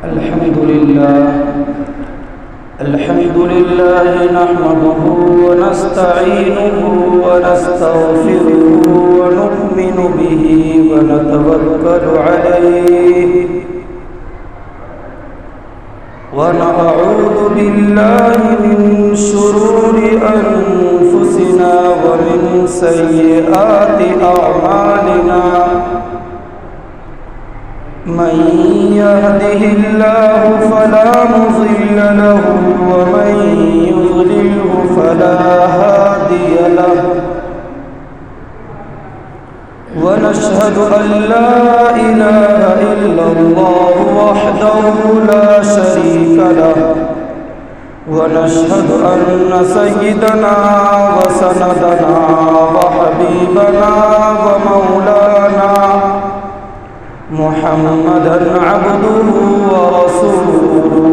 الحمد لله نحمده ونستعينه ونستغفره ونؤمن به ونتوكل عليه ونعوذ بالله من شرور أنفسنا ومن سيئات أعمالنا من يهده الله فلا مضل له ومن يضلله فلا هادي له ونشهد أن لا إله إلا الله وحده لا شريك له ونشهد أن سيدنا وسندنا وحبيبنا ومولانا محمدًا عبده ورسوله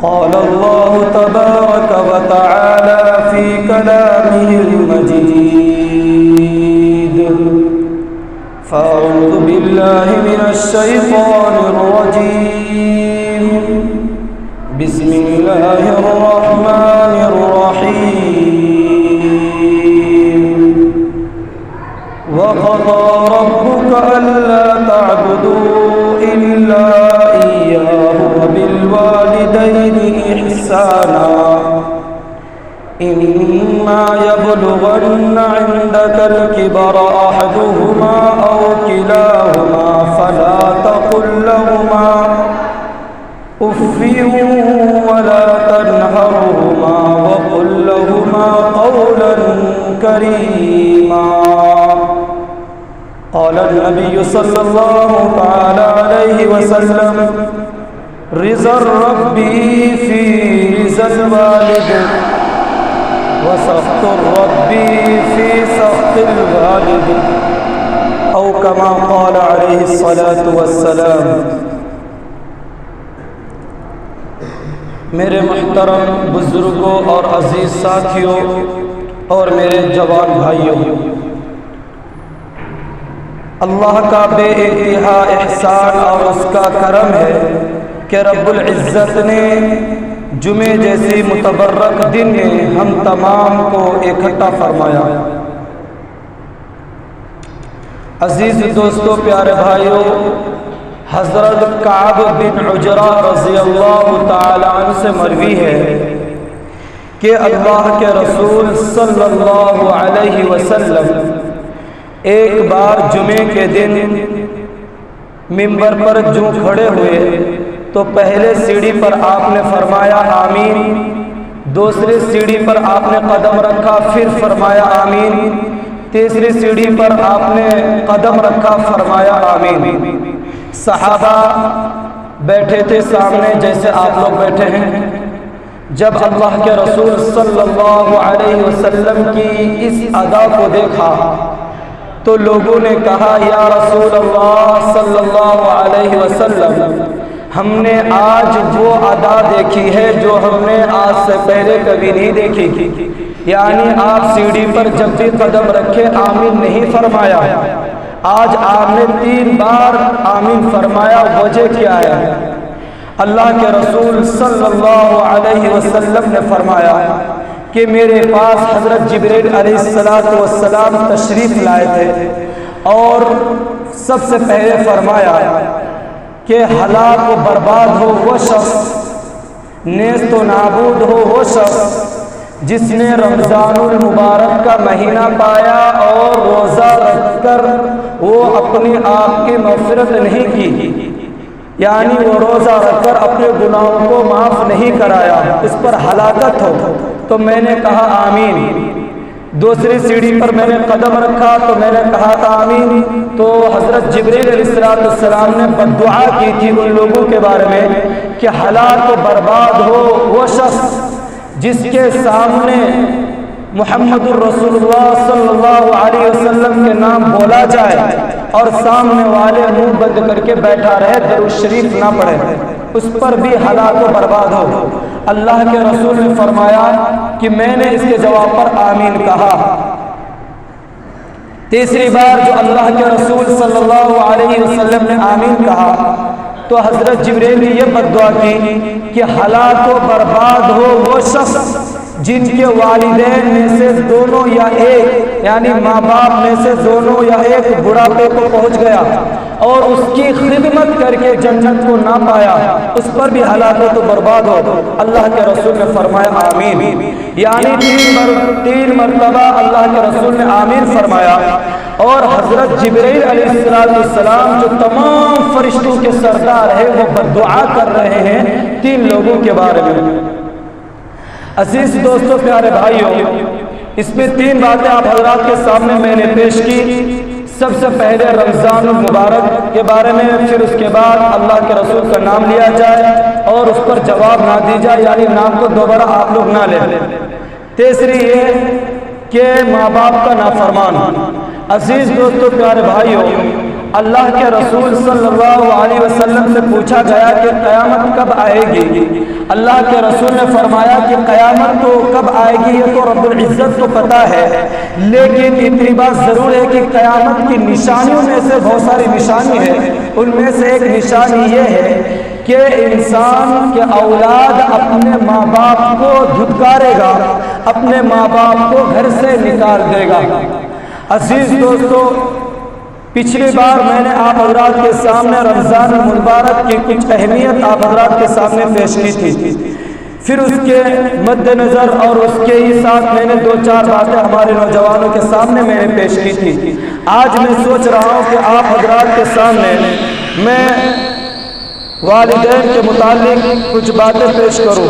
قال الله تبارك وتعالى في كلامه المجيد فأعوذ بالله من الشيطان الرجيم بسم الله الرحمن الرحيم وقضى ربك ألا تعبدوا إلا إياه وبالوالدين إحسانا إما يبلغن عندك الكبر أحدهما أو كلاهما فلا تقل لهما أف ولا تنهرهما وقل لهما قولا كريما قال النبي صلى الله تعالى عليه وسلم رضا الرب في رضا الوالد وسخط الرب في سخط الوالد أو كما قال عليه الصلاة والسلام۔ میرے محترم بزرگوں اور عزیز ساتھیوں اور میرے جوان بھائیوں، اللہ کا بے انتہا احسان اور اس کا کرم ہے کہ رب العزت نے جمعے جیسی متبرک دن میں ہم تمام کو اکٹھا فرمایا۔ عزیز دوستوں، پیارے بھائیوں، حضرت کعب بن عجرہ رضی اللہ تعالی عنہ سے مروی ہے کہ اللہ کے رسول صلی اللہ علیہ وسلم ایک بار جمعے کے دن ممبر پر جو کھڑے ہوئے تو پہلے سیڑھی پر آپ نے فرمایا آمین، دوسری سیڑھی پر آپ نے قدم رکھا پھر فرمایا آمین، تیسری سیڑھی پر آپ نے قدم رکھا فرمایا آمین۔ صحابہ بیٹھے تھے سامنے جیسے آپ لوگ بیٹھے ہیں۔ جب اللہ کے رسول صلی اللہ علیہ وسلم کی اس ادا کو دیکھا تو لوگوں نے کہا یا رسول اللہ صلی اللہ علیہ وسلم، ہم نے آج وہ ادا دیکھی ہے جو ہم نے آج سے پہلے کبھی نہیں دیکھی، یعنی آپ سیڑھی پر جب بھی قدم رکھے آمین نہیں فرمایا، آج آپ نے 3 بار آمین فرمایا، وجہ کیا ہے؟ اللہ کے رسول صلی اللہ علیہ وسلم نے فرمایا کہ میرے پاس حضرت جبریل علیہ السلام تشریف لائے تھے اور سب سے پہلے فرمایا کہ ہلاک و برباد ہو وہ شخص، نیست و نابود ہو وہ شخص جس نے رمضان المبارک کا مہینہ پایا اور روزہ رکھ کر وہ اپنی آپ کی مغفرت نہیں کی، یعنی وہ روزہ رکھ کر اپنے گناہوں کو معاف نہیں کرایا، اس پر ہلاکت ہو۔ تو میں نے کہا آمین۔ دوسری سیڑھی پر میں نے قدم رکھا تو میں نے کہا آمین، تو حضرت جبریل علیہ السلام نے بددعا کی تھی ان لوگوں کے بارے میں کہ ہلاک و برباد ہو وہ شخص جس کے سامنے محمد الرسول اللہ صلی اللہ علیہ وسلم کے نام بولا جائے اور سامنے والے منہ بند کر کے بیٹھا رہے، درود شریف نہ پڑھے، اس پر بھی ہلاک و برباد ہو۔ اللہ کے رسول نے فرمایا کہ میں نے اس کے جواب پر آمین کہا۔ تیسری بار جو اللہ کے رسول صلی اللہ علیہ وسلم نے آمین کہا تو حضرت جبریل نے یہ بد دعا کی کہ ہلاک و برباد ہو وہ شخص جن کے والدین میں سے دونوں یا ایک، یعنی ماں باپ میں سے دونوں یا ایک بڑھاپے کو پہنچ گیا اور اس کی خدمت کر کے جنت کو نہ پایا، اس پر بھی ہلاکت و برباد ہو۔ اللہ کے رسول نے فرمایا آمین، یعنی تین مرتبہ اللہ کے رسول نے آمین فرمایا۔ اور حضرت جبرائیل علیہ السلام جو تمام فرشتوں کے سردار ہیں وہ بددعا کر رہے ہیں تین لوگوں کے بارے میں۔ عزیز دوستو، پیارے بھائیوں، اس میں تین باتیں آپ حضرات کے سامنے میں نے پیش کی۔ سب سے پہلے رمضان المبارک کے بارے میں، پھر اس کے بعد اللہ کے رسول کا نام لیا جائے اور اس پر جواب نہ دی جائے، یعنی نام کو دوبارہ آپ لوگ نہ لیں۔ تیسری یہ کہ ماں باپ کا نافرمان۔ عزیز دوستو، پیارے بھائیوں، اللہ کے رسول صلی اللہ علیہ وسلم سے پوچھا گیا کہ قیامت کب آئے گی؟ اللہ کے رسول نے فرمایا کہ قیامت تو کب آئے گی یہ تو رب العزت کو پتہ ہے، لیکن اتنی بات ضرور ہے کہ قیامت کی نشانیوں میں سے بہت ساری نشانی ہے، ان میں سے ایک نشانی یہ ہے کہ انسان کے اولاد اپنے ماں باپ کو دھتکارے گا، اپنے ماں باپ کو گھر سے نکال دے گا۔ عزیز دوستو، پچھلی بار میں نے آپ حضرات کے سامنے رمضان المبارک کی کچھ اہمیت آپ حضرات کے سامنے پیش کی تھی، پھر اس کے مد نظر اور اس کے ہی ساتھ میں نے دو چار باتیں ہمارے نوجوانوں کے سامنے میں نے پیش کی تھی۔ آج میں سوچ رہا ہوں کہ آپ حضرات کے سامنے میں والدین کے متعلق کچھ باتیں پیش کروں۔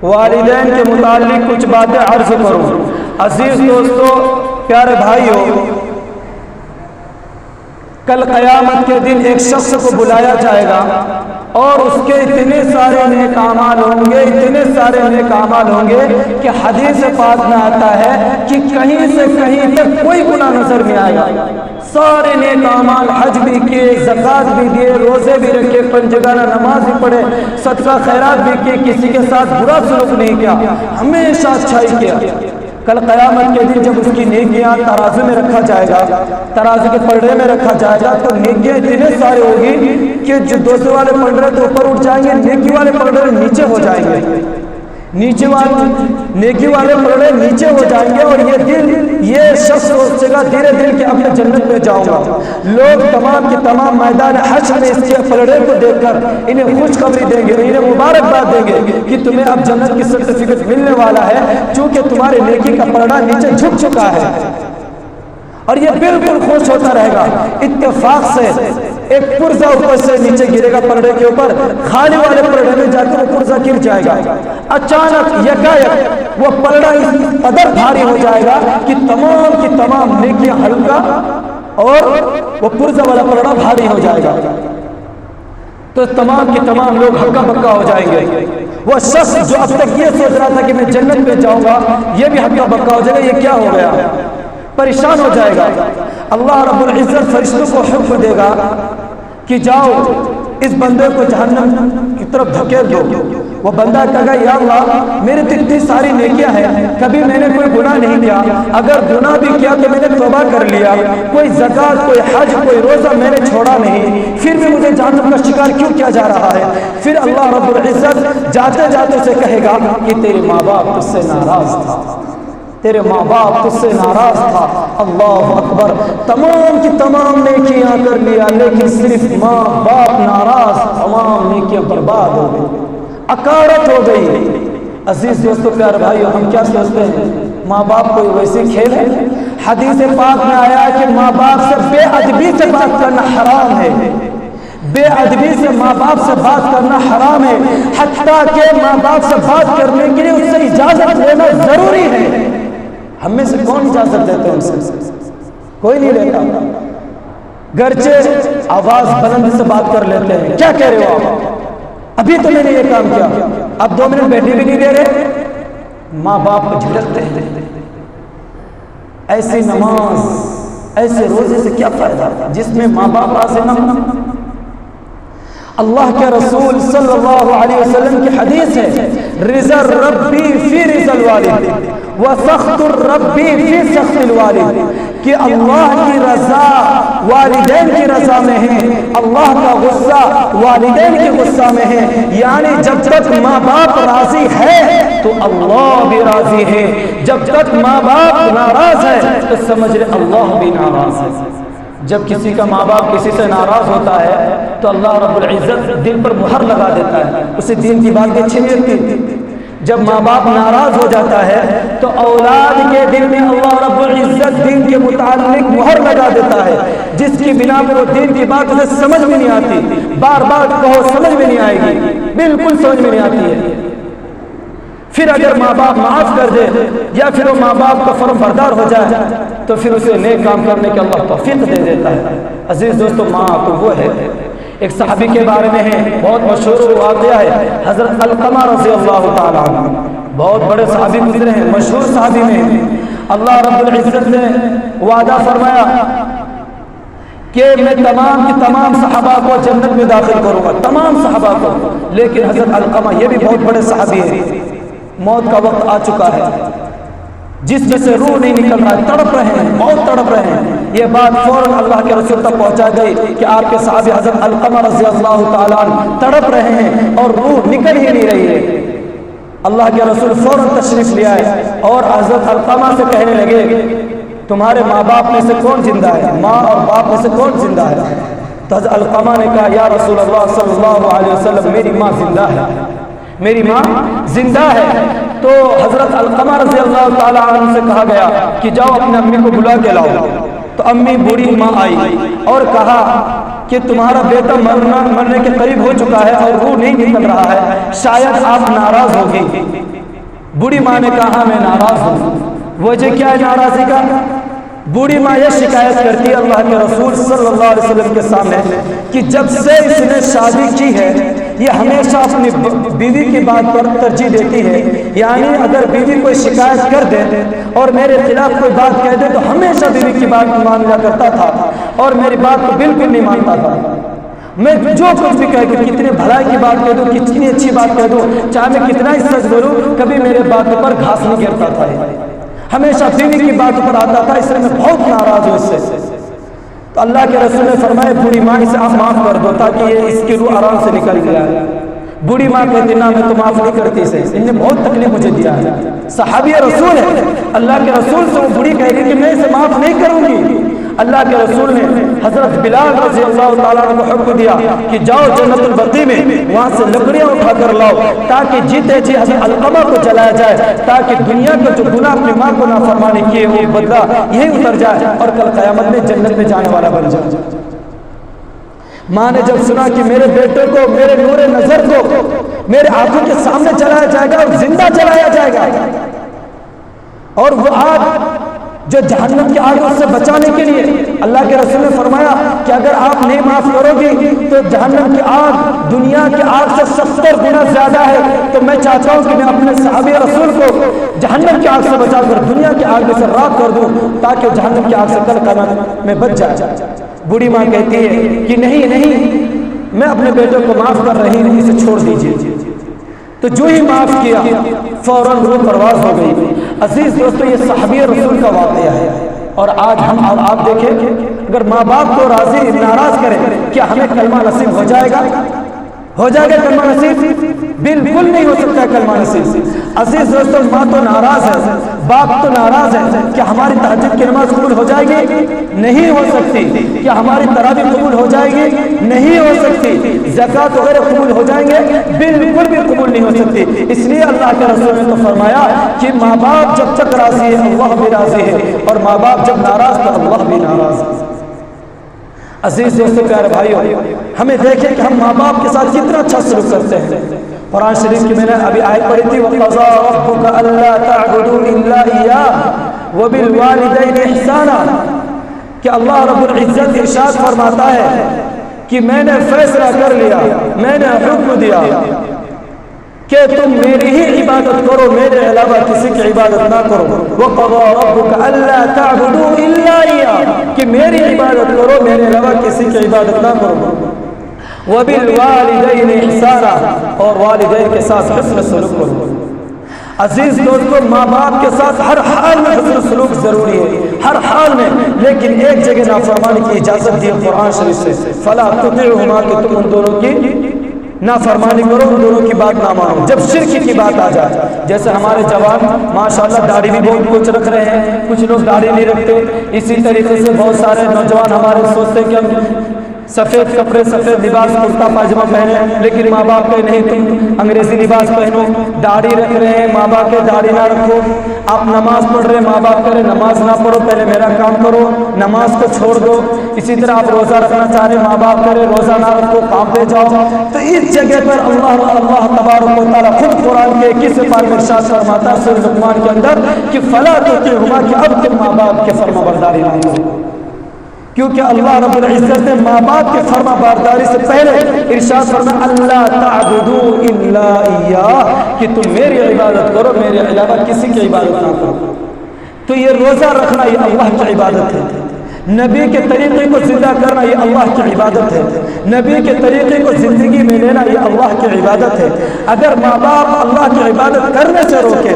والدین کے متعلق کچھ باتیں عرض کروں۔ عزیز دوستو، پیارے بھائیوں، کل قیامت کے دن ایک شخص کو بلایا جائے گا اور اس کے اتنے سارے نیک اعمال ہوں گے، اتنے سارے نیک اعمال ہوں گے کہ حدیث پاک میں آتا ہے کہ کہیں سے کہیں تک کوئی گناہ نظر نہیں آئے گا۔ سارے نیک اعمال، حج بھی کیے، زکوٰۃ بھی دیے، روزے بھی رکھے، پنجگانہ نماز بھی پڑھے، صدقہ خیرات بھی کیے، کسی کے ساتھ برا سلوک نہیں کیا، ہمیشہ اچھائی کیا۔ کل قیامت کے دن جب اس کی نیکیاں ترازو میں رکھا جائے گا، ترازو کے پلڑے میں رکھا جائے گا، تو نیکیاں اتنے سارے ہوگی کہ جو دوسرے والے پلڑے تو اوپر اٹھ جائیں گے، نیکی والے پلڑے نیچے ہو جائیں گے، نیچے والے نیکی والے پلڑے نیچے ہو جائیں گے، اور یہ شخص سوچے گا دھیرے دھیرے کہ اب میں جنت میں جاؤں گا۔ لوگ تمام کے تمام میدان حشر میں اس کے پلڑے کو دیکھ کر انہیں خوشخبری دیں گے، انہیں مبارکباد دیں گے کہ تمہیں اب جنت کی سرٹیفکیٹ ملنے والا ہے، چونکہ تمہارے نیکی کا پلڑا نیچے جھک چکا ہے۔ اور یہ بالکل خوش ہوتا رہے گا۔ اتفاق سے ایک پرزہ اوپر سے نیچے گرے گا پلڑے کے اوپر، خالی والے پلڑے میں جا کر وہ پرزہ گر جائے گا۔ اچانک یکایک وہ پلڑا اس قدر بھاری ہو جائے گا کہ تمام کی تمام نیکیاں ہلکا اور وہ پرزہ والا پلڑا بھاری ہو جائے گا، تو تمام کے تمام لوگ ہکا بکا ہو جائیں گے۔ وہ شخص جو اب تک یہ سوچ رہا تھا کہ میں جنت میں جاؤں گا، یہ بھی ہکا بکا ہو جائے گا، یہ کیا ہو گیا، پریشان ہو جائے گا۔ اللہ رب العزت فرشتوں کو حکم دے گا کہ جاؤ اس بندے کو جہنم کی طرف دھکیل دو۔ وہ بندہ کہے گا یا اللہ میرے تو اتنی ساری نیکیاں ہیں، کبھی میں نے کوئی گناہ نہیں کیا، اگر گناہ بھی کیا تو میں نے توبہ کر لیا، کوئی زکوٰۃ، کوئی حج، کوئی روزہ میں نے چھوڑا نہیں، پھر بھی مجھے جہنم کا شکار کیوں کیا جا رہا ہے؟ پھر اللہ رب العزت جاتے جاتے سے کہے گا کہ تیرے ماں باپ تجھ سے ناراض تھا، تیرے ماں باپ تجھ سے ناراض تھا۔ اللہ اکبر، تمام کی تمام نیکیاں کر لیا لیکن صرف ماں باپ ناراض، تمام نیکیاں برباد ہو گئی، اکارت ہو گئی۔ عزیز دوستو، پیارے بھائیو، ہم کیا سوچتے ہیں ماں باپ کوئی ویسے کھیل ہے؟ حدیث پاک میں آیا کہ ماں باپ سے بے ادبی سے بات کرنا حرام ہے، بے ادبی سے ماں باپ سے بات کرنا حرام ہے، حتیٰ کہ ماں باپ سے بات کرنے کے لیے اس سے اجازت لینا ضروری ہے۔ ہم میں سے کون اجازت دیتے ہیں؟ ان سے کوئی نہیں لیتا، گرچہ آواز بلند سے بات کر لیتے ہیں، کیا کہہ رہے ہو آپ، ابھی تو میں نے یہ کام کیا، اب 2 منٹ بیٹھی بھی نہیں دے رہے، ماں باپ کو جھڑکتے ہیں۔ ایسی نماز، ایسے روزے سے کیا فائدہ جس میں ماں باپ راضی نہ ہوں؟ اللہ کے رسول صلی اللہ علیہ وسلم کی حدیث ہے رضا الربی فی رضا الوالد وسخط الربی فی سخط الوالد، کہ اللہ کی رضا والدین کی رضا میں ہے، اللہ کا غصہ والدین کے غصہ میں ہے، یعنی جب تک ماں باپ راضی ہے تو اللہ بھی راضی ہے، جب تک ماں باپ ناراض ہے تو سمجھ رہے اللہ بھی ناراض ہے۔ جب کسی کا ماں باپ کسی سے ناراض ہوتا ہے تو اللہ رب العزت دل پر مہر لگا دیتا ہے، اسے دین کی بات اچھی نہیں لگتی۔ جب ماں باپ ناراض ہو جاتا ہے تو اولاد کے دل میں اللہ رب العزت دین کے متعلق مہر لگا دیتا ہے، جس کی بنا پر وہ دین کی بات اسے سمجھ میں نہیں آتی، بار بار کہو سمجھ میں نہیں آئے گی، بالکل سمجھ میں نہیں آتی ہے۔ پھر اگر ماں باپ معاف کر دے یا پھر وہ ماں باپ کا فرم بردار ہو جائے تو پھر اسے نیک کام کرنے کے اللہ توفیق دے دیتا ہے۔ عزیز دوستو، ماں تو وہ ہے، ایک صحابی کے بارے میں ہے، بہت مشہور واقعہ ہے، حضرت علقمہ رضی اللہ تعالیٰ عنہ، بہت بڑے صحابی گزرے ہیں، مشہور صحابی میں اللہ رب العزت نے وعدہ فرمایا کہ میں تمام کی تمام صحابہ کو جنت میں داخل کروں گا، تمام صحابہ کو، لیکن حضرت علقمہ یہ بھی بہت بڑے صحابی ہیں، موت کا وقت آ چکا ہے، جس میں سے روح نہیں نکل رہا ہے، تڑپ رہے ہیں، بہت تڑپ رہے ہیں۔ یہ بات فوراً اللہ کے رسول تک پہنچا گئی کہ آپ کے صحابی حضرت علقمہ رضی اللہ تعالیٰ عنہ تڑپ رہے ہیں اور روح نکل ہی نہیں رہی ہے۔ اللہ کے رسول فوراً تشریف لے آئے اور حضرت علقمہ سے کہنے لگے تمہارے ماں باپ میں سے کون زندہ ہے، ماں اور باپ میں سے کون زندہ ہے؟ تو حضرت علقمہ نے کہا یا رسول اللہ صلی اللہ علیہ وسلم میری ماں زندہ ہے، میری ماں زندہ ہے۔ تو حضرت علقمہ رضی اللہ تعالیٰ عنہ سے کہا گیا کہ جاؤ اپنے امی کو بلا کے لاؤ۔ تو امی بوڑھی ماں آئی اور کہا کہ تمہارا بیٹا مرنے کے قریب ہو چکا ہے اور روح نہیں نکل رہا ہے، شاید آپ ناراض ہوگی۔ بوڑھی ماں نے کہا میں ناراض ہوں۔ وجہ کیا ہے ناراضی کا؟ بوڑھی ماں یہ شکایت کرتی ہے اللہ کے رسول صلی اللہ علیہ وسلم کے سامنے کہ جب سے اس نے شادی کی ہے یہ ہمیشہ اپنی بیوی کی بات پر ترجیح دیتی ہے، یعنی اگر بیوی کوئی شکایت کر دے اور میرے خلاف کوئی بات کہہ دے تو ہمیشہ بیوی کی بات مان لیا کرتا تھا اور میری بات کو بالکل نہیں مانتا تھا۔ میں جو کچھ بھی کہہ دوں، کتنی بھلائی کی بات کہہ دوں، کتنی اچھی بات کہہ دوں، چاہے میں کتنا ہی سچ بولوں، کبھی میرے باتوں پر گھاس نہیں گرتا تھا، ہمیشہ بیوی کی باتوں پر آتا تھا، اس لیے میں بہت ناراض ہوں اس سے۔ تو اللہ کے رسول نے فرمایا بوڑھی ماں اسے آپ معاف کر دو تاکہ یہ اس کی روح آرام سے نکل گیا ہے۔ بوڑھی ماں کہتی نہ میں تو معاف نہیں کرتی اسے، ان نے بہت تکلیف مجھے دیا ہے، صحابی رسول ہے، اللہ کے رسول سے وہ بوڑھی کہہ رہی کہ میں اسے معاف نہیں کروں گی۔ اللہ کے رسول نے حضرت بلال رضی اللہ تعالیٰ عنہ کو حکم دیا کہ جاؤ جنت البقیع میں وہاں سے لکڑیاں اٹھا کر لاؤ تاکہ جیتے جی حضرت علقمہ کو جلایا جائے، تاکہ دنیا کا جو گناہ اپنی ماں کو نافرمانی کیے وہ بدلہ یہی اتر جائے اور کل قیامت میں جنت میں جانے والا بن جائے۔ ماں نے جب سنا کہ میرے بیٹے کو، میرے نور نظر کو میرے آنکھوں کے سامنے جلایا جائے گا اور زندہ جلایا جائے گا، اور وہ آگ جو جہنم کی آگ اس سے بچانے کے لیے اللہ کے رسول نے فرمایا کہ اگر آپ نہیں معاف کرو گی تو جہنم کی آگ دنیا کی آگ سے 70 گنا زیادہ ہے، تو میں چاہتا ہوں کہ میں اپنے صحابی رسول کو جہنم کی آگ سے بچا کر دنیا کی آگ میں سے راک کر دوں تاکہ جہنم کی آگ سے کل قیامت میں بچ جائے۔ بوڑھی ماں کہتی ہے کہ نہیں نہیں، میں اپنے بیٹے کو معاف کر رہی ہوں، اسے چھوڑ دیجیے۔ تو جو ہی معاف کیا فوراً روح پرواز ہو گئی۔ عزیز دوستو، یہ صحابی رسول کا واقعہ ہے، اور آج ہم اور آپ دیکھیں اگر ماں باپ کو راضی ناراض کریں کیا ہمیں کلمہ نصیب ہو جائے گا؟ ہو جائے گا کلمہ نصیب؟ بالکل نہیں ہو سکتا ہے کلمہ نصیب۔ عزیز دوستو، ماں تو ناراض ہے، باپ تو ناراض ہے، کیا ہماری تہجد کی نماز قبول ہو جائے گی؟ نہیں ہو سکتی۔ کیا ہماری تراویح قبول ہو جائے گی؟ نہیں ہو سکتی۔ زکوٰۃ وغیرہ قبول ہو جائیں گے؟ بالکل بھی قبول نہیں ہو سکتی۔ اس لیے اللہ کے رسول نے تو فرمایا کہ ماں باپ جب تک راضی ہے اللہ بھی راضی ہے، اور ماں باپ جب ناراض تو اللہ بھی ناراض ہے۔ عزیز دوستو، پیارے بھائیو، ہمیں دیکھیں کہ ہم ماں باپ کے ساتھ کتنا اچھا سلوک کرتے ہیں۔ قرآن شریف کی میں نے ابھی آیت پڑھی تھی وَقَضَىٰ رَبُّكَ أَلَّا تَعْبُدُوا إِلَّا إِيَّاهُ وَبِالْوَالِدَيْنِ إِحْسَانًا، کہ اللہ رب العزت ارشاد فرماتا ہے کہ میں نے فیصلہ کر لیا، میں نے حکم دیا کہ تم میری ہی عبادت کرو، میرے علاوہ کسی کی عبادت نہ کرو۔ وَقَضَىٰ رَبُّكَ أَلَّا تَعْبُدُوا إِلَّا إِيَّاهُ، کہ میری عبادت کرو، میرے علاوہ کسی کی عبادت نہ کرو۔ وبالوالدین احسانا، اور والدین کے ساتھ حسن سلوک کرو۔ عزیز دوستو، ماں باپ کے ساتھ ہر حال میں حسن سلوک ضروری ہے، ہر حال میں، لیکن ایک جگہ نافرمانی کی اجازت دی قرآن شریف سے، فلا تطعهما، کہ تم ان دونوں کی نافرمانی کرو، ان دونوں کی بات نہ مانو۔ جب شرک کی بات آ جائے، جیسے ہمارے جوان ماشاءاللہ داڑھی بھی بہت کچھ رکھ رہے ہیں، کچھ لوگ داڑھی نہیں رکھتے، اسی طریقے سے بہت سارے نوجوان ہمارے سوچتے کہ ہم سفید کپڑے، سفید لباس، کرتا پاجامہ پہنے، لیکن ماں باپ کہ نہیں تم انگریزی لباس پہنو، داڑھی رکھ رہے ہیں، ماں باپ کے داڑھی نہ رکھو، آپ نماز پڑھ رہے ہیں، ماں باپ کہہ رہے نماز نہ پڑھو، پہلے میرا کام کرو، نماز کو چھوڑ دو۔ اسی طرح آپ روزہ رکھنا چاہ رہے ہیں، ماں باپ کہہ رہے روزہ نہ رکھو، کام پہ جاؤ۔ تو اس جگہ پر اللہ تبارک و تعالیٰ خود قرآن کے 21 پارے میں ارشاد فرماتا ہے سورہ لقمان کے اندر کہ فلا تطعهما، کہ اب تم ماں باپ کے فرما برداری نہ کرو، کیونکہ اللہ رب العزت نے ماں باپ کے فرما برداری سے پہلے ارشاد فرمایا اللہ تعبدوا الا ایاہ، کہ تم میری عبادت کرو، میرے علاوہ کسی کی عبادت نہ کرو۔ تو یہ روزہ رکھنا یہ اللہ کی عبادت ہے، نبی کے طریقے کو زندہ کرنا یہ اللہ کی عبادت ہے، نبی کے طریقے کو زندگی میں لینا یہ اللہ کی عبادت ہے۔ اگر ماں باپ اللہ کی عبادت کرنے سے روکے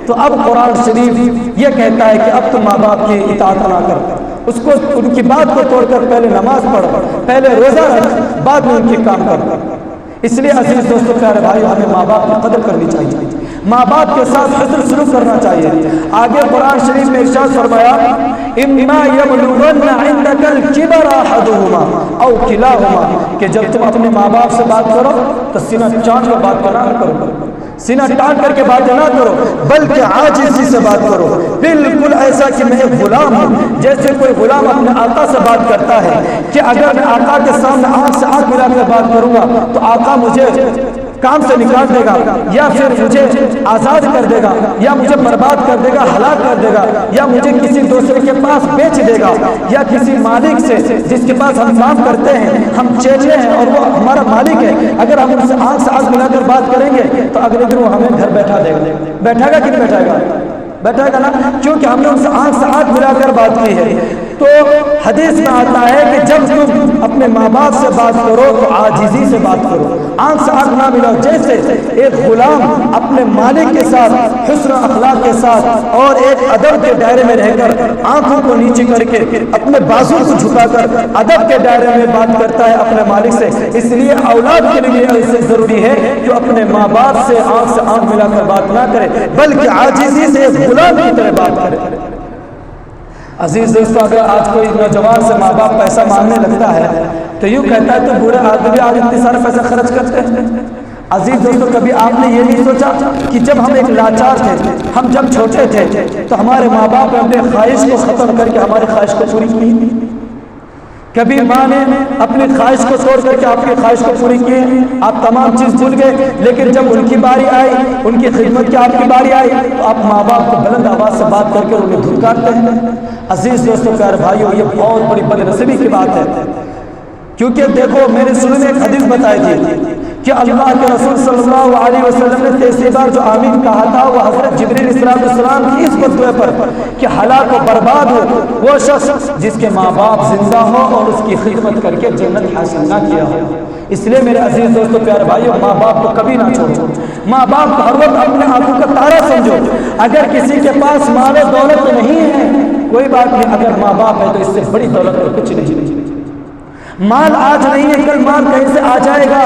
تو اب قرآن شریف یہ کہتا ہے کہ اب تم ماں باپ کی اطاعت نہ کر، اس کو ان کی بات کو توڑ کر پہلے نماز پڑھ، پہلے روزہ رکھ، بعد میں ان کے کام کر۔ اس لیے عزیز دوستو پیارے بھائی، ہمیں ماں باپ کی قدر کرنی چاہیے، ماں باپ کے ساتھ حسن سلوک کرنا چاہیے۔ آگے قرآن شریف میں ارشاد فرمایا اما یبلغن عندک الکبر احدهما او کلاهما، کہ جب تم اپنے ماں باپ سے بات کرو تو سینہ چاند کر بات نہ کرو، سینہ ٹان کر کے بات نہ کرو، بلکہ عاجزی سے بات کرو، بالکل ایسا کہ میں ایک غلام ہوں، جیسے کوئی غلام اپنے آقا سے بات کرتا ہے کہ اگر میں آقا کے سامنے آنکھ سے آنکھ ملا کر بات کروں گا تو آقا مجھے کام سے نکال دے گا، یا پھر مجھے آزاد کر دے گا، یا مجھے برباد کر دے گا، ہلاک کر دے گا، یا مجھے کسی دوسرے کے پاس بیچ دے گا، یا کسی مالک سے جس کے پاس ہم کام کرتے ہیں، ہم چیلے ہیں اور وہ ہمارا مالک ہے، اگر ہم ان سے آنکھ سے آنکھ ملا کر بات کریں گے تو اگلے دن وہ ہمیں گھر بیٹھا دے گا، بیٹھے گا کہ نہیں بیٹھے گا؟ بیٹھے گا نا، کیونکہ ہم نے ان سے آنکھ سے آنکھ ملا کر بات کی ہے۔ تو حدیث میں آتا ہے کہ جب تم اپنے ماں باپ سے بات کرو تو عاجزی سے بات کرو، آنکھ سے آنکھ نہ ملاؤ، جیسے ایک غلام اپنے مالک کے ساتھ حسن اخلاق کے ساتھ اور ایک ادب کے دائرے میں رہ کر آنکھوں کو نیچے کر کے اپنے بازو کو جھکا کر ادب کے دائرے میں بات کرتا ہے اپنے مالک سے، اس لیے اولاد کے لیے ایسے ضروری ہے کہ اپنے ماں باپ سے آنکھ سے آنکھ ملا کر بات نہ کرے، بلکہ عاجزی سے ایک غلام کی طرح بات کرے۔ عزیز دوستو، اگر آج کوئی نوجوان سے ماں باپ پیسہ مانگنے لگتا ہے تو یوں کہتا ہے تو بوڑھے آدمی بھی آج اتنے سارے پیسہ خرچ کرتے ہیں۔ عزیز دوستو، کبھی آپ نے یہ نہیں سوچا کہ جب ہم ایک لاچار تھے، ہم جب چھوٹے تھے تو ہمارے ماں باپ نے اپنے خواہش کو ختم کر کے ہماری خواہش کو پوری کی؟ کبھی ماں نے اپنی خواہش کو توڑ کر کے آپ کی خواہش کو پوری کی؟ آپ تمام چیز بھول گئے، لیکن جب ان کی باری آئی، ان کی خدمت کی آپ کی باری آئی تو آپ ماں باپ کو بلند آواز سے بات کر کے انہیں دھتکارتے ہیں۔ عزیز دوستو پیارے بھائیو، یہ بہت بڑی بد نصیبی کی بات ہے، کیونکہ دیکھو میرے سننے میں ایک حدیث بتائی تھی کہ اللہ کے رسول صلی اللہ علیہ وسلم نے تیسری بار جو آمین کہا تھا وہ حضرت جبریل علیہ السلام کی اس بدعا پر کہ ہلاک و برباد ہو وہ شخص جس کے ماں باپ زندہ ہو اور اس کی خدمت کر کے جنت حاصل نہ کیا ہو۔ اس لیے میرے عزیز دوستو پیارے بھائیو، ماں باپ کو کبھی نہ چھوڑو، ماں باپ کو ہر وقت اپنے آنکھوں کا تارا سمجھو۔ اگر کسی کے پاس مال و دولت نہیں ہے کوئی بات نہیں، اگر ماں باپ ہے تو اس سے بڑی دولت تو کچھ نہیں۔ مال آج نہیں ہے کل مال کہیں سے آ جائے گا،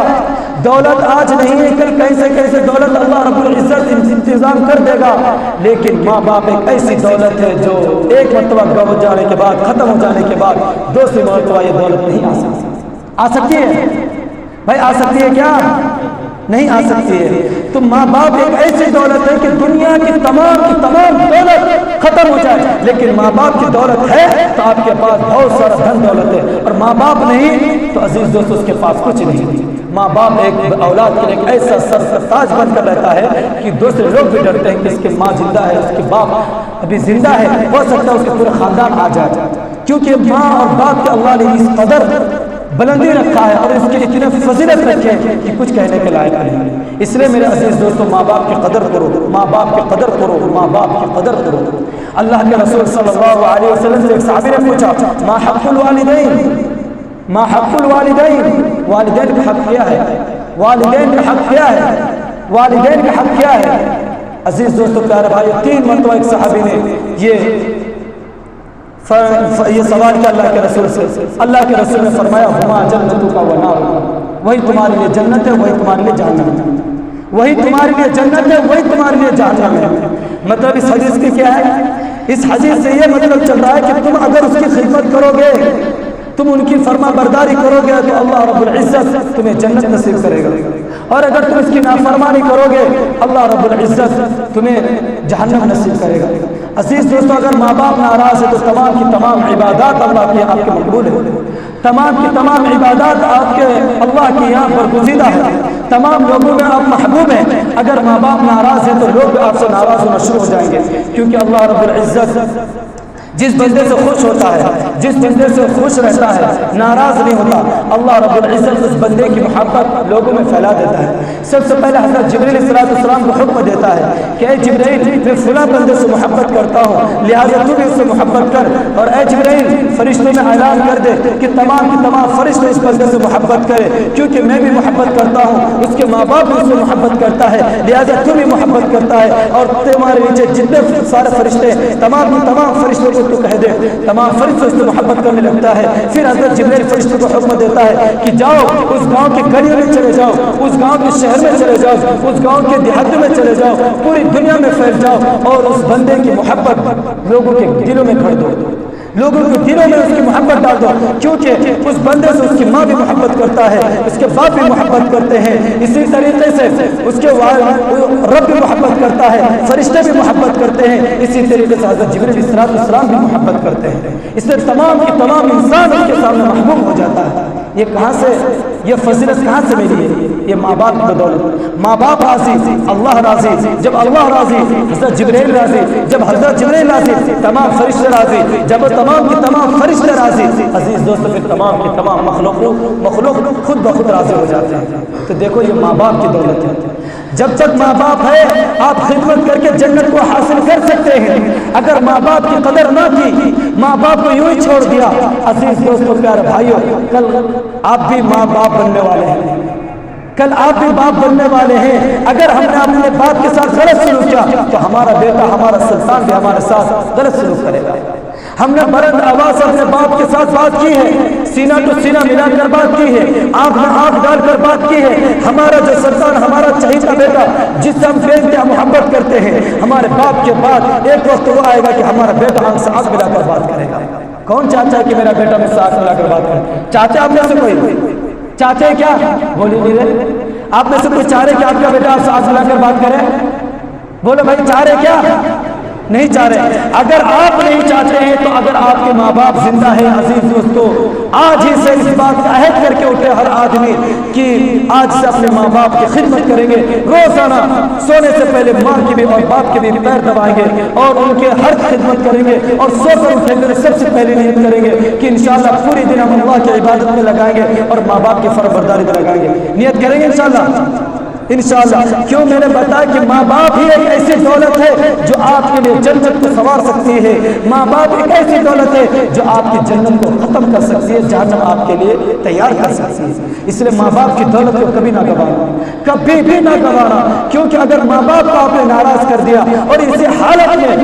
دولت آج نہیں ہے کل کہیں سے دولت اللہ رب العزت انتظام کر دے گا، لیکن ماں باپ ایک ایسی دولت ہے جو ایک مرتبہ گو جانے کے بعد، ختم ہو جانے کے بعد دوسری مرتبہ یہ دولت نہیں آ سکتی۔ آ سکتی ہے بھائی؟ آ سکتی ہے کیا؟ نہیں آ سکتی ہے۔ تو ماں باپ ایک ایسی دولت ہے کہ دنیا کی تمام دولت ختم ہو جائے، لیکن ماں باپ کی دولت ہے تو آپ کے پاس بہت سارا دھن دولت ہے، اور ماں باپ نہیں تو عزیز دوستو اس کے پاس کچھ نہیں۔ ماں باپ ایک اولاد کے ایک ایسا سرتاج بن کر رہتا ہے کہ دوسرے لوگ بھی ڈرتے ہیں کہ اس کی ماں زندہ ہے، اس کے باپ ابھی زندہ ہے، ہو سکتا ہے اس کے پورے خاندان آ جائے، کیونکہ ماں اور باپ کے اللہ نے اس قدر بلندی رکھا ہے اور اس کے اتنے فضیلت رکھے کہ کچھ کہنے کے لائق نہیں۔ اس لیے میرے عزیز دوستو ماں باپ کی قدر کرو، ماں باپ کی قدر کرو، ماں باپ کی قدر کرو۔ اللہ کے رسول صلی اللہ علیہ وسلم سے ایک صحابی نے پوچھا ما حق الوالدین، ما حق الوالدین، والدین کا حق کیا ہے؟ والدین کا حق کیا ہے؟ والدین کا حق کیا ہے؟ عزیز دوستو پیارے بھائی، 3 مرتبہ ایک صحابی نے یہ سوال کیا اللہ کے رسول سے. اللہ کے رسول نے فرمایا ہما جنتک و نارک، وہی تمہارے لیے جنت ہے، وہی تمہارے لیے جہنم ہے. وہی تمہارے لیے جنت ہے، وہی تمہارے لیے جہنم ہے. مطلب اس حدیث کی کیا ہے؟ اس حدیث سے یہ مطلب چل رہا ہے کہ تم اگر اس کی خدمت کرو گے، تم ان کی فرما برداری کرو گے تو اللہ رب العزت تمہیں جنت نصیب کرے گا، اور اگر تم اس کی نافرمانی کرو گے اللہ رب العزت تمہیں جہنم نصیب کرے گا. عزیز دوستو، اگر ماں باپ ناراض ہے تو تمام کی تمام عبادات اللہ کی آپ کے مقبول ہے. تمام کی تمام عبادات آپ کے اللہ کی یہاں پر گزیدہ ہے. تمام لوگوں میں آپ محبوب ہیں. اگر ماں باپ ناراض ہیں تو لوگ آپ سے ناراض ہونا شروع ہو جائیں گے، کیونکہ اللہ رب العزت جس بندے سے خوش ہوتا ہے، جس بندے سے خوش رہتا ہے، ناراض نہیں ہوتا، اللہ رب العزت اس بندے کی محبت لوگوں میں پھیلا دیتا ہے. سب سے پہلے حضرت جبرائیل علیہ السلام کو حکم دیتا ہے کہ اے جبرائیل میں فلاں بندے سے محبت کرتا ہوں، لہٰذا تو بھی اس سے محبت کر. اور اے جبرائیل فرشتوں میں اعلان کر دے کہ تمام کے تمام فرشتے اس بندے سے محبت کرے، کیونکہ میں بھی محبت کرتا ہوں، اس کے ماں باپ بھی اس سے محبت کرتا ہے، لہٰذا تو بھی محبت کرتا ہے. اور تمہارے نیچے جتنے سارے فرشتے تمام کے تمام فرشتوں کو تو کہہ دے، تمام فرشتے اس سے محبت کرنے لگتا ہے. پھر حضرت جبرائیل فرشتوں کو حکم دیتا ہے کہ جاؤ اس گاؤں کی گلیوں میں چلے جاؤ، اس گاؤں کے شہر میں چلے جاؤ، اس گاؤں کے دیہاتوں میں چلے جاؤ، پوری دنیا میں پھیل جاؤ اور اس بندے کی محبت لوگوں کے دلوں میں بھر دو، لوگوں کے دلوں میں اس کی محبت ڈال دو. کیونکہ اس بندے سے اس کی ماں بھی محبت کرتا ہے، اس کے باپ بھی محبت کرتے ہیں، اسی طریقے سے اس کے رب بھی محبت کرتا ہے، فرشتے بھی محبت کرتے ہیں، اسی طریقے سے حضرت جبرائیل علیہ السلام بھی محبت کرتے ہیں. اس سے تمام کی تمام انسان اس کے سامنے محبوب ہو جاتا ہے. یہ کہاں سے، یہ فضیلت کہاں سے ملی ہے؟ یہ ماں باپ کی بدولت. ماں باپ راضی، اللہ راضی. جب اللہ راضی حضرت جبرائیل راضی، جب حضرت جبرائیل راضی تمام فرشتے راضی، جب تمام کی تمام فرشتے راضی، عزیز دوستو پھر تمام کی تمام مخلوق خود بخود راضی ہو جاتے ہیں. تو دیکھو یہ ماں باپ کی دولت ہے. جب تک ماں باپ ہے آپ خدمت کر کے جنت کو حاصل کر سکتے ہیں. اگر ماں باپ کی قدر نہ کی، ماں باپ کو یوں ہی چھوڑ دیا، عزیز دوستو پیارے بھائیوں، کل آپ بھی ماں باپ بننے والے ہیں، کل آپ بھی باپ بننے والے ہیں. اگر ہم نے اپنے باپ کے ساتھ غلط سلوک کیا تو ہمارا بیٹا، ہمارا سلطان بھی ہمارے ساتھ غلط سلوک کرے گا. ہم نے بلند آواز سے اپنے باپ کے ساتھ بات کی ہے، سینہ تو سینہ ملا کر بات کی ہے، آنکھ میں آنکھ ڈال کر بات کی ہے. ہمارا جو سلطان، ہمارا چہیتا بیٹا جس سے ہم بے انتہا محبت کرتے ہیں، ہمارے باپ کے بعد ایک وقت وہ آئے گا کہ ہمارا بیٹا آنکھ سے آنکھ ملا کر بات کرے گا. کون چاہتا ہے کہ میرا بیٹا مجھ سے آنکھ ملا کر بات کرے؟ چاہتے آپ میں سے کوئی؟ چاہتے ہیں کیا؟ بولیے میرے، آپ میں سے کوئی چاہ رہے کہ آپ کا بیٹا آپ سے آنکھ ملا کر بات کرے؟ بولے بھائی چاہ رہے کیا؟ نہیں چاہ رہے. اگر آپ نہیں چاہتے ہیں تو اگر آپ کے ماں باپ زندہ ہیں، عزیز دوستو آج ہی سے اس بات کا عہد کر کے اٹھے ہر آدمی کہ آج سے اپنے ماں باپ کی خدمت کریں گے. روزانہ سونے سے پہلے ماں کی بھی اور باپ کے بھی پیر دبائیں گے اور ان کے ہر خدمت کریں گے، اور سو کر اٹھے کر سب سے پہلے نیت کریں گے کہ انشاءاللہ پوری دن ہم اللہ کی عبادت میں لگائیں گے اور ماں باپ کی فرمانبرداری میں لگائیں گے. نیت کریں گے انشاءاللہ. انشاءاللہ. کیوں میں نے بتایا کہ ماں باپ ہی ایک ایسی دولت ہے جو آپ کے لیے جنت کو سنوار سکتی ہے. ماں باپ ایک ایسی دولت ہے جو آپ کی جنت کو ختم کر سکتی ہے، جہنم آپ کے لیے تیار کر سکتی ہے. اس لیے ماں باپ کی دولت کو کبھی نہ گوانا، کبھی بھی نہ گوانا. کیونکہ اگر ماں باپ کو آپ نے ناراض کر دیا اور اسی حالت میں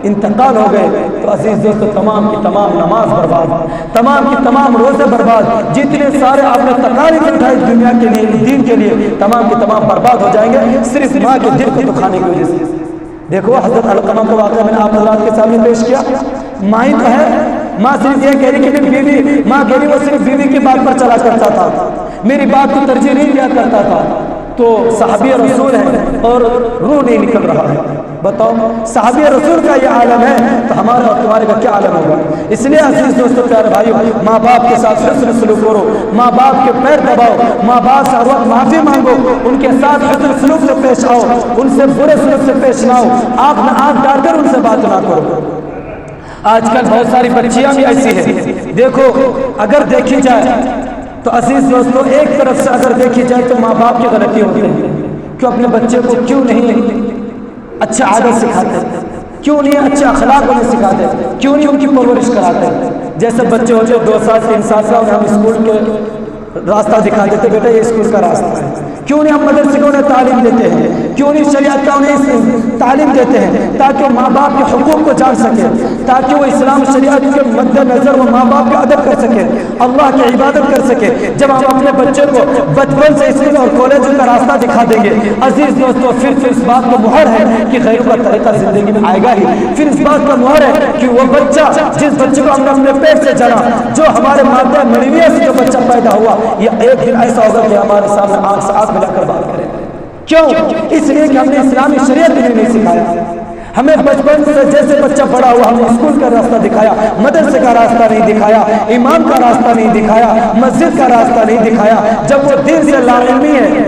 انتقال ہو گئے تو عزیز دوستو تمام کی تمام نماز برباد، تمام کی تمام روزے برباد، جتنے سارے آپ نے تکالیف اٹھائی دنیا کے لیے، دین کے لیے، تمام کی تمام برباد ہو جائیں گے صرف ماں کے دل کو دکھانے کی وجہ سے. دیکھو حضرت علقمہ کو واقعہ میں نے آپ حضرات کے سامنے پیش کیا. ماں ہی تو ہے، ماں صرف یہ کہہ رہی کہ بیوی، ماں کہہ رہی وہ صرف بیوی کی بات پر چلا کرتا تھا، میری بات کو ترجیح نہیں دیا کرتا تھا. تو صحابی رسول ہے اور روح نہیں نکل رہا ہے. بتاؤ صحابی رسول کا یہ عالم ہے تو ہمارا اور تمہارے کا کیا عالم ہوگا. اس لیے عزیز دوستو پیارے بھائیو، ماں باپ کے ساتھ حسن سلوک کرو، ماں باپ کے پیر دباؤ، ماں باپ سے ہر وقت معافی مانگو، ان کے ساتھ حسن سلوک سے پیش آؤ، ان سے برے سلوک سے پیش نہ آؤ، آنکھ میں آنکھ ڈال کر ان سے بات نہ کرو. آج کل بہت ساری بچیاں بھی ایسی ہیں. دیکھو اگر دیکھی جائے تو عزیز دوستو ایک طرف سے اگر دیکھی جائے تو ماں باپ کی غلطی ہوتی ہے. کیوں اپنے بچے کو کیوں نہیں اچھا عادت سکھاتے، کیوں نہیں اچھے اخلاق انہیں سکھاتے، کیوں نہیں ان کی پرورش کراتے. جیسے بچے ہوتے 2 سال 3 سال کا ہم اسکول کے راستہ دکھا دیتے، بیٹا یہ اسکول کا راستہ ہے۔ کیوں نہیں ہم مدرسے کو انہیں تعلیم دیتے ہیں؟ کیوں نہیں شریعت کا انہیں تعلیم دیتے ہیں؟ تاکہ وہ ماں باپ کے حقوق کو جان سکے، تاکہ وہ اسلام شریعت کے مد نظر وہ ماں باپ کا ادب کر سکے، اللہ کی عبادت کر سکے۔ جب ہم اپنے بچے کو بچپن سے اسکول اور کالج کا راستہ دکھا دیں گے عزیز دوستو، پھر اس بات کا مہر ہے کہ غیروں کا طریقہ زندگی میں آئے گا ہی۔ پھر اس بات کا مہر ہے کہ وہ بچہ، جس بچے کو ہم نے اپنے پیٹ سے جنا، جو ہمارے مادہ منویہ سے جو بچہ پیدا ہوا، یہ ایک دن ایسا ہوگا کہ ہمارے سامنے آنکھ سے آنکھ ملا کر بات کرے۔ کیوں؟ اس لیے کہ ہم نے اسلامی شریعت بھی نہیں سکھایا۔ ہمیں بچپن سے جیسے بچہ بڑا ہوا ہمیں اسکول کا راستہ دکھایا، مدرسے کا راستہ نہیں دکھایا، امام کا راستہ نہیں دکھایا، مسجد کا راستہ نہیں دکھایا۔ جب وہ دین سے لا علمی ہے،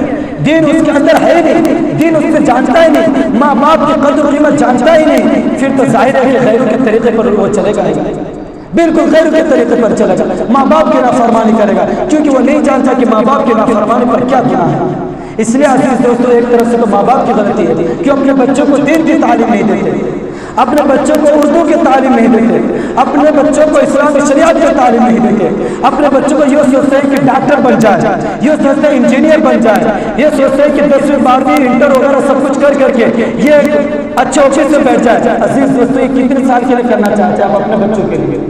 دین اس کے اندر ہے نہیں، دین اس سے جانتا ہی نہیں، ماں باپ کی قدر و قیمت جانتا ہی نہیں، پھر تو ظاہر ہے کہ غیروں کے طریقے پر وہ چلے گا، بالکل غیروں کے طریقے پر چلے گا، ماں باپ کی نافرمانی کرے گا، کیونکہ وہ نہیں جانتا کہ ماں باپ کی نافرمانی پر کیا گناہ ہے۔ اس لیے عزیز دوستو، ایک طرف سے تو ماں باپ کی غلطی ہے کہ اپنے بچوں کو دین کی تعلیم نہیں دیتے، اپنے بچوں کو اردو کی تعلیم نہیں دیتے، اپنے بچوں کو اسلامی شریعت کی تعلیم نہیں دیتے، اپنے بچوں کو یہ سوچتے ہیں کہ ڈاکٹر بن جائے، یہ سوچتے ہیں انجینئر بن جائے، یہ سوچتے ہیں کہ 10ویں 12ویں انٹر وغیرہ سب کچھ کر کے یہ اچھے آفس میں بیٹھ جائے۔ عزیز دوستو، یہ کتنے سال کے لیے کرنا چاہتے ہیں آپ اپنے بچوں کے لیے؟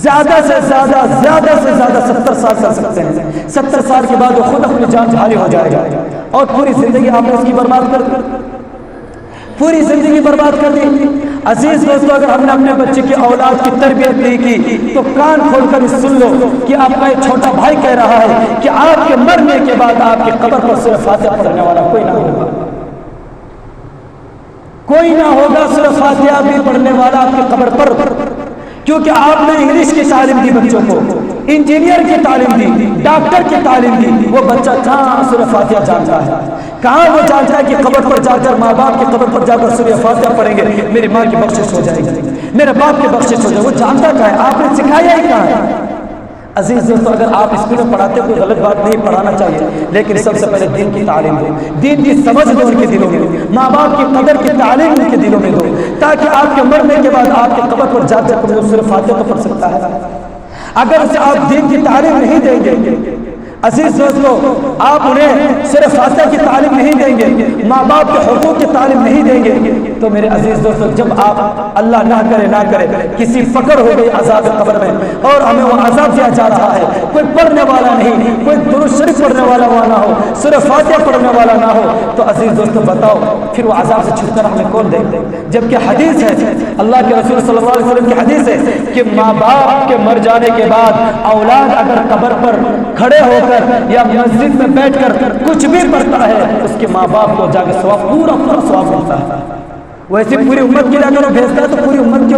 زیادہ سے زیادہ 70 سال کر سکتے ہیں۔ 70 سال کے بعد وہ خود اپنی جان جاری ہو جائے گا اور پوری زندگی آپ نے اس کی برباد کر دی، پوری زندگی برباد کر دی۔ عزیز دوستو، اگر ہم نے اپنے بچے کی اولاد کی تربیت نہیں کی تو کان کھول کر سن لو کہ آپ کا ایک چھوٹا بھائی کہہ رہا ہے کہ آپ کے مرنے کے بعد آپ کی قبر پر صرف فاتحہ پڑھنے والا کوئی نہ ہوگا، کوئی نہ ہوگا، صرف فاتحہ بھی پڑھنے والا آپ کی قبر پر، کیونکہ آپ نے انگلش کی تعلیم دی بچوں کو، انجینئر کی تعلیم دی، ڈاکٹر کی تعلیم دی، وہ بچہ کہاں سورہ فاتحہ جانتا ہے؟ کہاں وہ جانتا ہے کہ قبر پر جا کر، ماں باپ کی قبر پر جا کر سورہ فاتحہ پڑھیں گے میری ماں کی بخشش ہو جائے گی، میرے باپ کی بخشش ہو جائے گی؟ وہ جانتا کہاں ہے؟ آپ نے سکھایا ہی کہاں ہے؟ عزیز دوستو، اگر آپ اسکول میں پڑھاتے کوئی غلط بات نہیں، پڑھانا چاہیے، لیکن سب سے پہلے دین کی تعلیم دو، دین کی سمجھ دو ان کے دلوں میں، ماں باپ کی قدر کی تعلیم ان کے دلوں میں دو، تاکہ آپ کے مرنے کے بعد آپ کے قبر پر جا کر وہ سورہ فاتحہ تو پڑھ سکتا ہے۔ اگر اسے آپ دین کی تعلیم نہیں دیں گے عزیز دوستو، آپ انہیں صرف فاتحہ کی تعلیم نہیں دیں گے، ماں باپ کے حقوق کی تعلیم نہیں دیں گے، تو میرے عزیز دوستو، جب آپ اللہ نہ کرے کسی فقر ہو گئی عذاب قبر میں اور ہمیں وہ عذاب دیا جا رہا ہے، کوئی پڑھنے والا نہیں، کوئی درود شریف پڑھنے والا نہ ہو، صرف فاتحہ پڑھنے والا نہ ہو، تو عزیز دوستو بتاؤ پھر وہ عذاب سے چھٹکارا ہمیں کون دے؟ جبکہ حدیث ہے، اللہ کے رسول صلی اللہ علیہ وسلم کی حدیث ہے کہ ماں باپ کے مر جانے کے بعد اولاد اگر قبر پر کھڑے ہو کر یا مسجد میں بیٹھ کر کچھ بھی پڑھتا ہے، اس کے ماں باپ کو جا کے ثواب پورا ثواب ملتا ہے۔ ویسے پوری امت کے لیے اگر وہ بھیجتا ہے تو پوری امت کے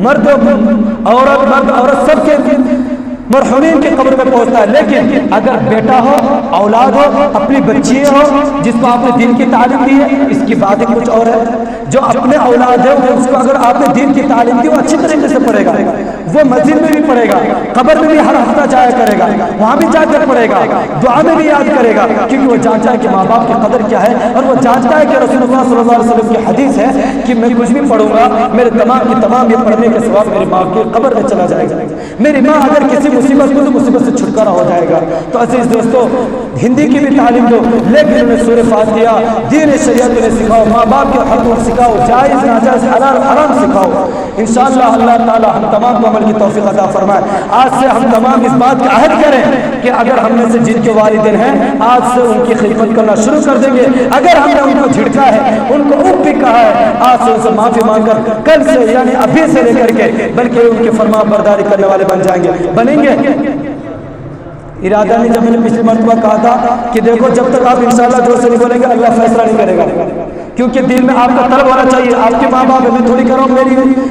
مرد عورت سب کے مرحومین کی قبر میں پہنچتا ہے، لیکن اگر بیٹا ہو، اولاد ہو، اپنی بچی ہو جس کو آپ نے دین کی تعلیم دی ہے، اس کی بات کچھ اور ہے۔ جو اپنے اولاد ہے اس کو اگر آپ نے دین کی تعلیم دی، وہ اچھی طریقے سے پڑھے گا، وہ مسجد میں بھی پڑھے گا، قبر میں بھی ہر ہفتہ جایا کرے گا، وہاں بھی جا کر پڑھے گا، دعا میں بھی یاد کرے گا، کیونکہ وہ جانتا ہے کہ ماں باپ کی قدر کیا ہے، اور وہ جانتا ہے کہ رسول اللہ صلی اللہ علیہ وسلم کی حدیث ہے کہ میں کچھ بھی پڑھوں گا میرے تمام کی تمام یہ پڑھنے کے ثواب میری ماں کی قبر میں چلا جائے گا، میری ماں اگر کسی مصیبت کو تو مصیبت سے چھٹکارا ہو جائے گا۔ تو عزیز دوستو، ہندی کی بھی تعلیم دو، لیکن انہیں سورہ فاتحہ، دین شریعت انہیں سکھاؤ، ماں باپ کے حقوق سکھاؤ، جائز ناجائز حلال حرام سکھاؤ۔ انشاءاللہ اللہ تعالی ہم تمام کو عمل کی توفیق عطا فرمائے۔ آج سے ہم تمام اس بات کا عہد کریں کہ اگر ہم میں سے جن کے والدین ہیں آج سے ان کی خدمت کرنا شروع کر دیں گے، اگر ہم نے ان کو جھڑکا ہے، ان کو اف بھی کہا ہے، آج سے ان سے معافی مانگ کر کل سے یعنی ابھی سے لے کر کے بلکہ ان کی فرما برداری کرنے والے بن جائیں گے، بنیں گے۔ ارادہ نہیں، جب میں نے پچھلی مرتبہ کہا تھا کہ دیکھو جب تک آپ انشاءاللہ جو سے نہیں بولیں گے اللہ فیصلہ نہیں کرے گا، کیونکہ دل میں آپ کا طلب ہونا چاہیے۔ آپ کے ماں باپ میں تھوڑی کرو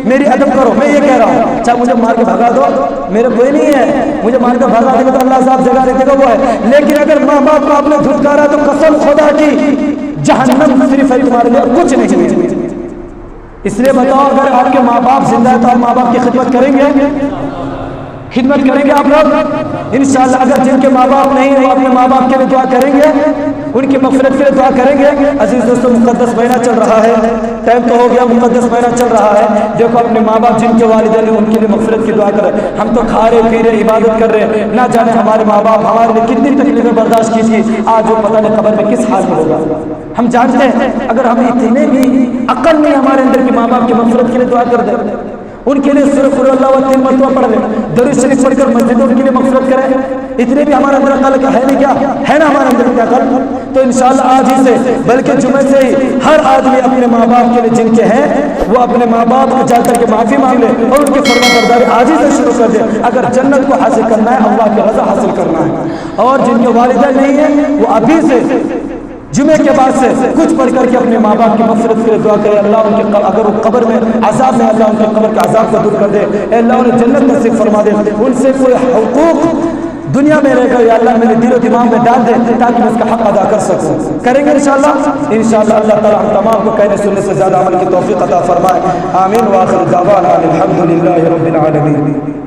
میری ادب کرو، میں یہ کہہ رہا ہوں چاہے مجھے مار کے بھگا دو، میرے کوئی نہیں ہے، مجھے مار کے بھگا دے گا تو اللہ صاحب جگہ دے گا وہ ہے، لیکن اگر ماں باپ کو آپ نے دھتکارا تو قسم خدا کی جہنم صرف ہے تمہارے لیے اور کچھ نہیں ہے۔ اس لیے بتاؤ اگر آپ کے ماں باپ زندہ ہے تو آپ ماں باپ کی خدمت کریں گے؟ خدمت کریں گے آپ لوگ انشاءاللہ؟ اگر جن کے ماں باپ نہیں ہیں وہ اپنے ماں باپ کے لیے دعا کریں گے؟ ان کی مغفرت کے لیے دعا کریں گے؟ عزیز دوستوں مقدس مہینہ چل رہا ہے، ٹائم تو ہو گیا، مقدس مہینہ چل رہا ہے، دیکھو اپنے ماں باپ جن کے والدین ہیں ان کے لیے مغفرت کی دعا کریں۔ ہم تو کھا رہے پی رہے عبادت کر رہے، نہ جانے ہمارے ماں باپ ہمارے لیے کتنی تکلیفیں برداشت کی تھی، آج وہ پتہ نہیں قبر میں کس حال میں ہوگا۔ ہم جانتے ہیں اگر ہم اتنے بھی عقل نہیں ہمارے اندر کہ ماں باپ کی مغفرت کے لیے دعا کر دیں، ان کے لیے صرف اللہ و 3 مرتبہ پڑھ لیں، درود شریف پڑھ کر مسجد میں ان کے لیے مغفرت کریں، اتنے بھی ہمارے اندر عقل ہے نہیں؟ کیا ہے نا ہمارے اندر کیا عقل؟ تو انشاءاللہ آج ہی سے بلکہ جمعے سے ہی ہر آدمی اپنے ماں باپ کے لیے جن کے ہیں وہ اپنے ماں باپ کو جا کر کے معافی مانگ لے اور ان کی فرما برداری آج ہی سے شروع کر دے۔ اگر جنت کو حاصل کرنا ہے، اللہ کی رضا حاصل کرنا ہے، اور جن کے والدین نہیں ہیں وہ ابھی سے جمعے کے بعد سے کچھ پڑھ کر کے اپنے ماں باپ کی مغفرت کے لیے دعا کرے، اللہ ان کے اگر وہ قبر میں عذاب میں، اللہ ان کے قبر کے عذاب کو دور کر دے، اے اللہ انہیں جنت نصیب فرما دے، ان سے کوئی حقوق دنیا میں رہ کر یا اللہ میرے دل و دماغ میں ڈال دے تاکہ میں اس کا حق ادا کر سکوں۔ کریں گے انشاءاللہ؟ انشاءاللہ اللہ تعالی ہم تمام کو کہنے سننے سے زیادہ عمل کی توفیق عطا فرمائے، آمین۔ وآخر دعوانا الحمدللہ رب العالمین۔